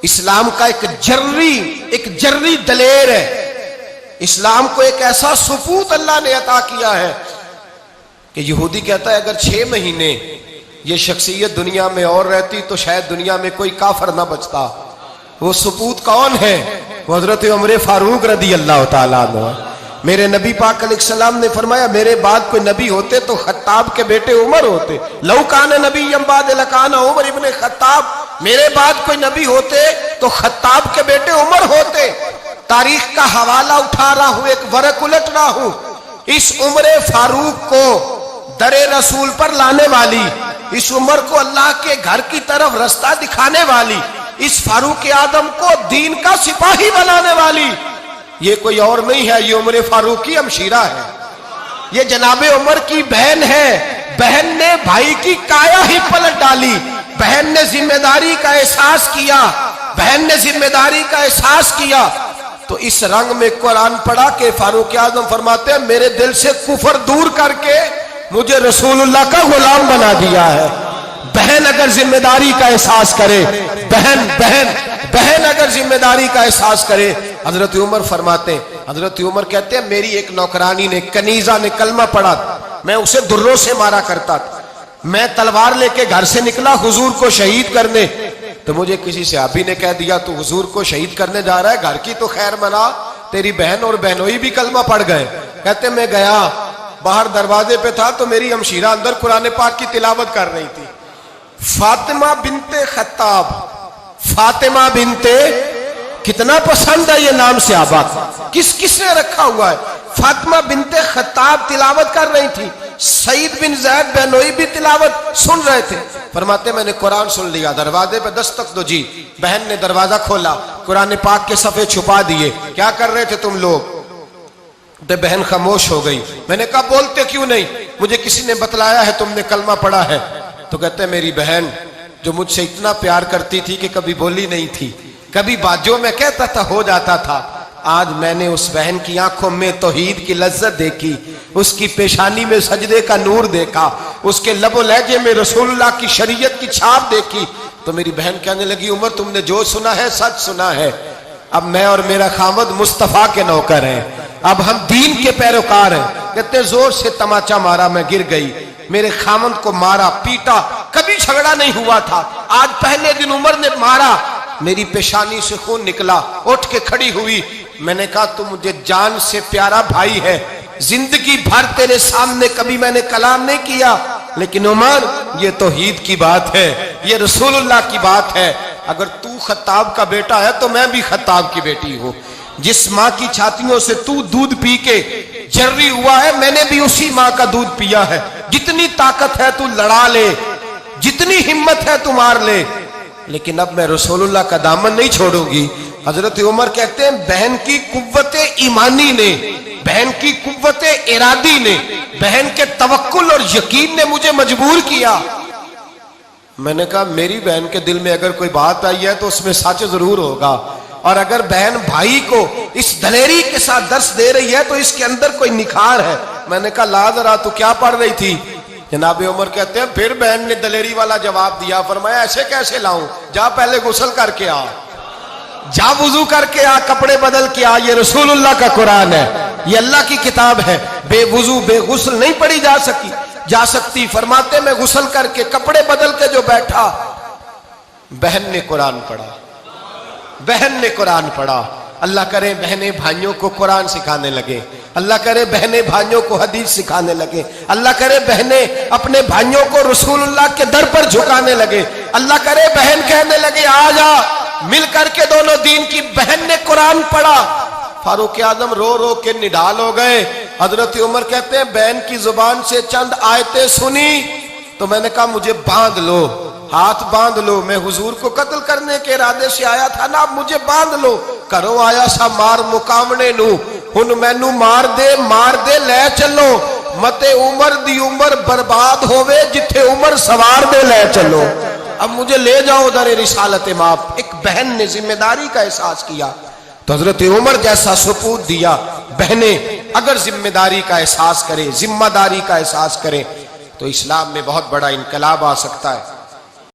इस्लाम का एक जर्री दलेर है। इस्लाम को एक ऐसा सुपूत अल्लाह ने अता किया है कि यहूदी कहता है अगर 6 महीने ये शख्सियत दुनिया में और रहती तो शायद दुनिया में कोई काफर ना बचता। वो सुपूत कौन है? वो हजरत उमर फारूक रदी अल्लाह ताला अन्हु। मेरे नबी पाक अलैहिस्सलाम ने फरमाया मेरे बाद कोई नबी होते तो खत्ताब के बेटे उमर होते। लौ कान नबी बाद लकान उमर इब्ने खत्ताब, मेरे बाद कोई नबी होते तो खत्ताब के बेटे उमर होते। तारीख का हवाला उठा रहा हूं, एक वरक उलट रहा हूं। इस उमर फारूक को दरे रसूल पर लाने वाली, इस उमर को अल्लाह के घर की तरफ रास्ता दिखाने वाली, इस फारूक आदम को दीन का सिपाही बनाने वाली, ये कोई और नहीं है, ये उमर फारूक की हमशीरा है। ये जनाबे उमर की बहन है। बहन ने भाई की काया ही पलट डाली। बहन ने जिम्मेदारी का एहसास किया, बहन ने जिम्मेदारी का एहसास किया तो इस रंग में कुरान पढ़ा के फारूक आजम फरमाते हैं मेरे दिल से कुफर दूर करके मुझे रसूलुल्लाह का गुलाम बना दिया है। बहन अगर जिम्मेदारी का एहसास करे, बहन अगर जिम्मेदारी का एहसास करे। हजरत उमर फरमाते हैं, हजरत उमर कहते हैं मेरी एक नौकरानी ने, कनीजा ने कलमा पढ़ा, मैं उसे दुर्रों से मारा करता था। मैं तलवार लेके घर से निकला हुजूर को शहीद करने, तो मुझे किसी सहाबी ने कह दिया तू हुजूर को शहीद करने जा रहा है, घर की तो खैर मना, तेरी बहन और बहनोई भी कलमा पढ़ गए। कहते मैं गया, बाहर दरवाजे पे था तो मेरी हमशीरा अंदर कुरान पाक की तिलावत कर रही थी। फातिमा बिनते खत्ताब, फातिमा बिनते, कितना पसंद है ये नाम सहाबा, किसने रखा हुआ है। फातिमा बिनते खत्ताब तिलावत कर रही थी, सईद बिन ज़ैद बहनोई भी तिलावत सुन रहे थे। फरमाते मैंने कुरान सुन लिया, दरवाजे पे दस्तक दो जी। बहन ने दरवाजा खोला, कुरान पाक के सफ़े छुपा दिए। क्या कर रहे थे तुम लोग? तो बहन खामोश हो गई। मैंने कहा बोलते क्यों नहीं? मुझे किसी ने बतलाया है तुमने कलमा पढ़ा है। तो कहते मेरी बहन जो मुझसे इतना प्यार करती थी कि कभी बोली नहीं थी, कभी बाजों में कहता था हो जाता था, आज मैंने उस बहन की आंखों में तौहीद की लज्जत देखी, उसकी पेशानी में सजदे का नूर देखा, उसके लबो लहजे में रसूलुल्लाह की शरीयत की छाप देखी। तो मेरी बहन कहने लगी उमर तुमने जो सुना है सच सुना है। अब मैं और मेरा खामद मुस्तफा के नौकर हैं, अब हम दीन के पैरोकार हैं। कहते जोर से तमाचा मारा, मैं गिर गई, मेरे खामद को मारा पीटा, कभी झगड़ा नहीं हुआ था, आज पहले दिन उमर ने मारा, मेरी पेशानी से खून निकला, उठ के खड़ी हुई। मैंने कहा तू मुझे जान से प्यारा भाई है, जिंदगी भर तेरे सामने कभी मैंने कलाम नहीं किया, लेकिन उमर ये तौहीद की बात है, ये रसूलुल्लाह की बात है। अगर तू खत्ताब का बेटा है तो मैं भी खत्ताब की बेटी हूं। जिस माँ की छातियों से तू दूध पी के जर्री हुआ है, मैंने भी उसी माँ का दूध पिया है। जितनी ताकत है तू लड़ा ले, जितनी हिम्मत है तू मार ले, लेकिन अब मैं रसूलुल्लाह का दामन नहीं छोड़ूंगी। हजरत उमर कहते हैं बहन की कुव्वते ईमानी ने, बहन की कुव्वते इरादी ने, बहन के तवक्कुल और यकीन ने मुझे मजबूर किया। मैंने कहा मेरी बहन के दिल में अगर कोई बात आई है तो उसमें सच जरूर होगा, और अगर बहन भाई को इस दलेरी के साथ दर्श दे रही है तो इसके अंदर कोई निखार है। मैंने कहा ला जरा तू क्या पढ़ रही थी? जनाबे उमर कहते हैं फिर बहन ने दलेरी वाला जवाब दिया। फरमाया ऐसे कैसे लाऊं? जा पहले गुस्ल करके आ, जा वुजू करके आ, कपड़े बदल के आ, ये रसूलुल्लाह का कुरान है, ये अल्लाह की किताब है। बेवुजू बेगुस्ल नहीं पढ़ी जा सकती। फरमाते मैं गुस्ल करके कपड़े बदल के जो बैठा, बहन ने कुरान पढ़ा, बहन ने कुरान पढ़ा। अल्लाह करे बहने भाइयों को कुरान सिखाने लगे, अल्लाह करे बहने भाइयों को हदीस सिखाने लगे, अल्लाह करे बहने अपने भाइयों को रसूलुल्लाह के दर पर झुकाने लगे, अल्लाह करे बहन कहने लगे आ जा मिल करके दोनों दीन की। बहन ने कुरान पढ़ा, फारूक आजम रो रो के निढाल हो गए। हजरत उमर कहते हैं बहन की जुबान से चंद आयतें सुनी तो मैंने कहा मुझे बांध लो, हाथ बांध लो, मैं हुजूर को कत्ल करने के इरादे से आया था ना, अब मुझे बांध लो। करो आया सा मार मुकामने नू, हुन मैनू मार दे ले चलो, मते उमर दी उमर बर्बाद होवे, जिथे उमर सवार दे ले चलो। अब मुझे ले जाओ उधर रिसालत माप। एक बहन ने जिम्मेदारी का एहसास किया तो हजरत उमर जैसा सुपूत दिया। बहने अगर जिम्मेदारी का एहसास करें, जिम्मेदारी का एहसास करें तो इस्लाम में बहुत बड़ा इनकलाब आ सकता है।